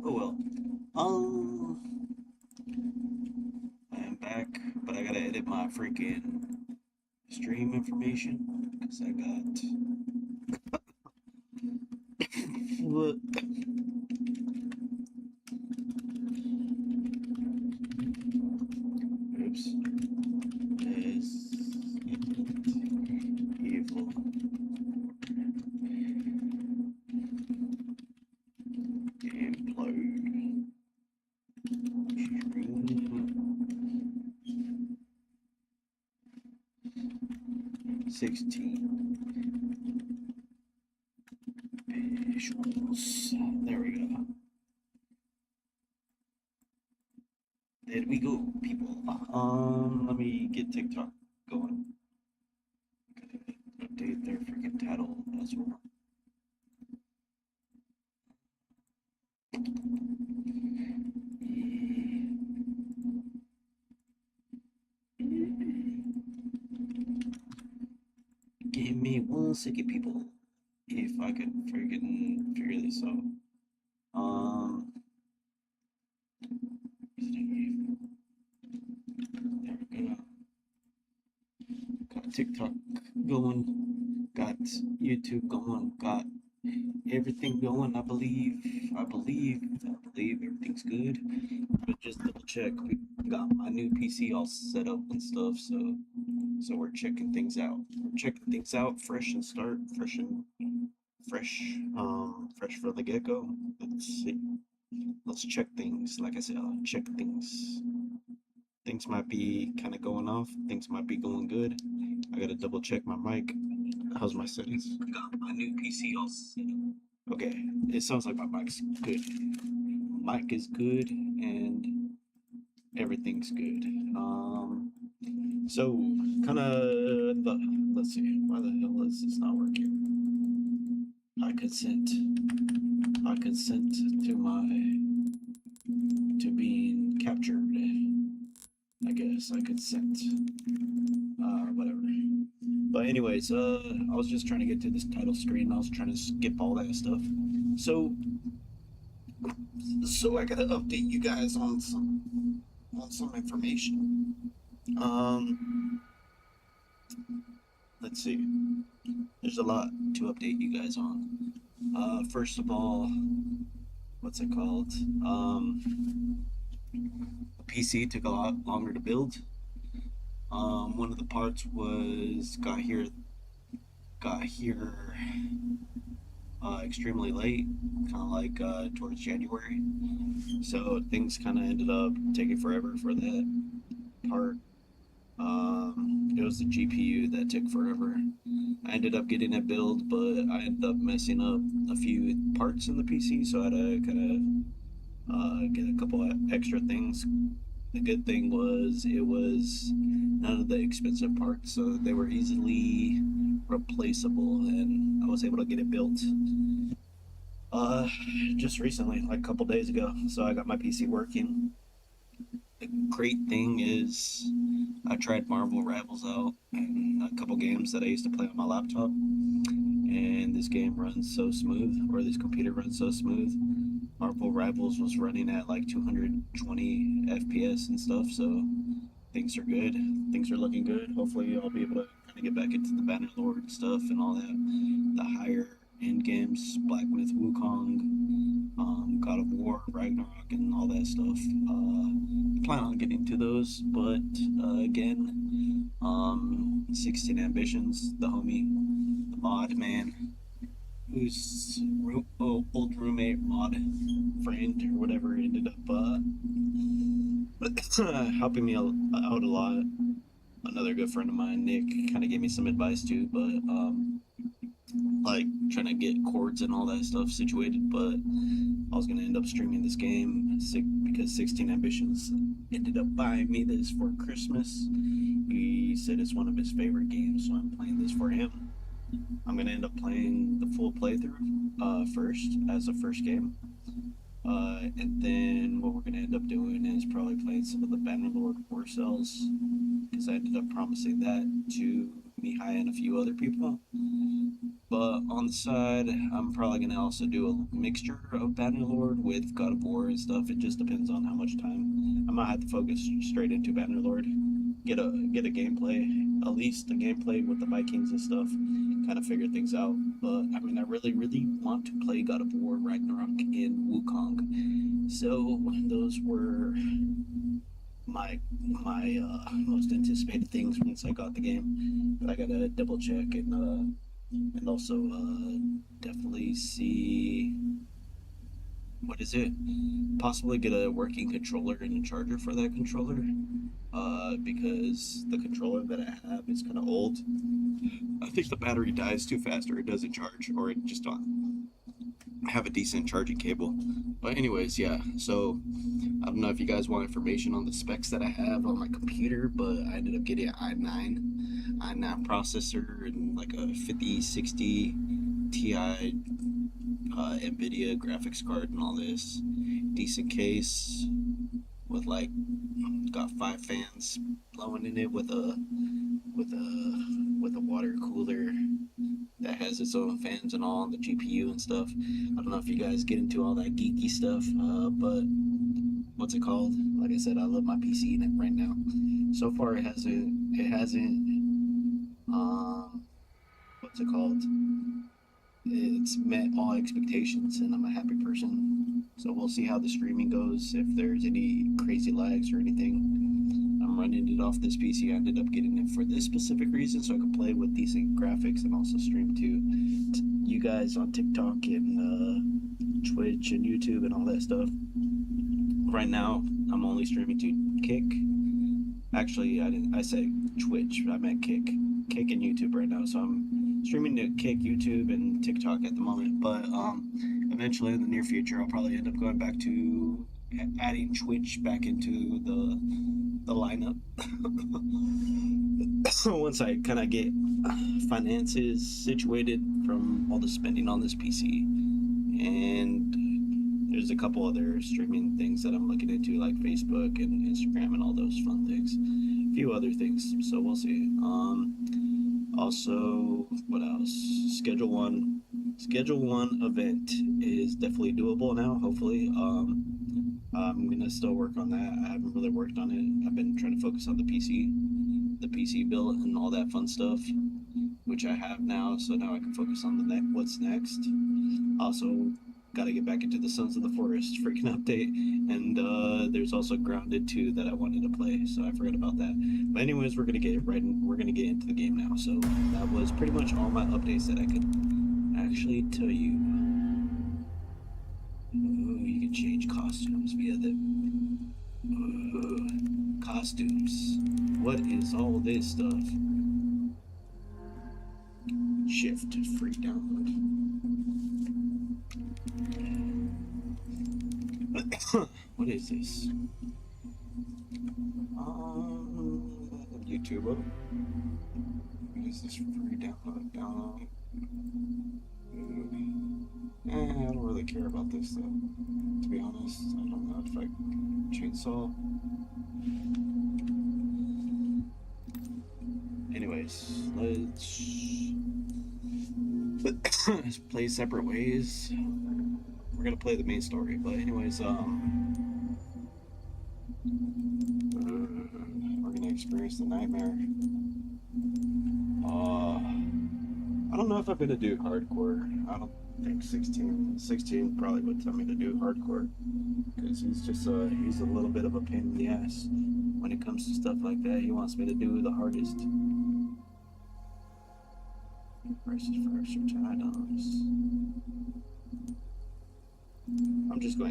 Oh well. Um, I am back, but I gotta edit my freaking stream information because I got what? Oops. Is evil implode. Stream 16 visuals. There we go. There we go, people. Let me get TikTok going. Update their freaking title as well. Give me 1 second, people. If I could freaking figure this out. Um, there we go. Got TikTok going. Got YouTube going. Got everything going. I believe everything's good. But just double check. We got my new PC all set up and stuff. So we're checking things out. We're checking things out. Fresh and start. Fresh for the get go. Let's see. Let's check things. Like I said, I'll check things. Things might be kind of going off. Things might be going good. I gotta double check my mic. How's my settings? Got my new PC all set up. Okay, it sounds like my mic's good. Mic is good and everything's good. So kind of let's see. Why the hell is this not working? I consent. I consent to my to being captured. I guess I consent. Whatever. But anyways, I was just trying to get to this title screen. I was trying to skip all that stuff. So, so I gotta update you guys on some information. Um, let's see. There's a lot to update you guys on. First of all, what's it called? The PC took a lot longer to build. One of the parts was got here extremely late, kind of like towards January. So things kind of ended up taking forever for that part. It was the GPU that took forever. I ended up getting it built, but I ended up messing up a few parts in the PC, so I had to kind of get a couple extra things. The good thing was it was none of the expensive parts, so they were easily replaceable, and I was able to get it built uh, just recently, like a couple days ago. So I got my PC working. The great thing is I tried Marvel Rivals out and a couple games that I used to play on my laptop, and this game runs so smooth, or this computer runs so smooth. Marvel Rivals was running at like 220 FPS and stuff, so things are good. Things are looking good. Hopefully, I'll be able to kind of get back into the Bannerlord stuff and all that. The higher end games, Black Myth Wukong, God of War, Ragnarok, and all that stuff. Plan on getting to those, but again, 16 Ambitions, the homie, the mod man, whose old roommate, mod friend, or whatever, ended up helping me out a lot. Another good friend of mine, Nick, kind of gave me some advice too, but like trying to get chords and all that stuff situated. But I was gonna end up streaming this game because 16 Ambitions ended up buying me this for Christmas. He said it's one of his favorite games, so I'm playing this for him. I'm gonna end up playing the full playthrough first as a first game. And then what we're gonna end up doing is probably playing some of the Bannerlord War Cells, because I ended up promising that to Mihai and a few other people. But on the side, I'm probably gonna also do a mixture of Bannerlord with God of War and stuff. It just depends on how much time. I might have to focus straight into Bannerlord, get a gameplay, at least a gameplay with the Vikings and stuff, kind of figure things out. But I mean, I really want to play God of War Ragnarok in Wukong. So those were my most anticipated things once I got the game. But I gotta double check and also definitely see what is it? Possibly get a working controller and a charger for that controller. Because the controller that I have is kind of old. I think the battery dies too fast, or it doesn't charge, or it just don't have a decent charging cable. But anyways, yeah. So I don't know if you guys want information on the specs that I have on my computer, but I ended up getting an i9 processor and like a 5060 Ti NVIDIA graphics card and all this. Decent case with like got 5 fans blowing in it with a water cooler that has its own fans and all on the GPU and stuff. I don't know if you guys get into all that geeky stuff, but what's it called? Like I said, I love my PC in it right now. So far, it hasn't what's it called? It's met all expectations, and I'm a happy person. So we'll see how the streaming goes. If there's any crazy lags or anything, I'm running it off this PC. I ended up getting it for this specific reason, so I could play with decent graphics and also stream to you guys on TikTok and Twitch and YouTube and all that stuff. Right now, I'm only streaming to Kick. Actually, I didn't. I said Twitch. I meant Kick. Kick and YouTube right now. So I'm streaming to Kick, YouTube, and TikTok at the moment. But eventually, in the near future, I'll probably end up going back to adding Twitch back into the lineup. Once I kind of get finances situated from all the spending on this PC, and there's a couple other streaming things that I'm looking into, like Facebook and Instagram and all those fun things. A few other things, so we'll see. Also, what else? Schedule one event is definitely doable now. Hopefully, I'm gonna still work on that. I haven't really worked on it. I've been trying to focus on the PC build and all that fun stuff, which I have now. So now I can focus on what's next. Also, got to get back into the Sons of the Forest freaking update, and there's also Grounded 2 that I wanted to play, so I forgot about that. But anyways, we're gonna get into the game now. So that was pretty much all my updates that I could actually tell you. Ooh, you can change costumes via the costumes. What is all this stuff? Shift free download. What is this? YouTube. What is this free download? I don't really care about this though. To be honest, I don't know if I chainsaw. Anyways, let's play separate ways. We're gonna play the main story, but anyways, we're gonna experience the nightmare. I don't know if I'm gonna do hardcore. I don't think 16 probably would tell me to do hardcore, because he's a little bit of a pain in the ass when it comes to stuff like that. He wants me to do the hardest. Versus first or $10. I'm just going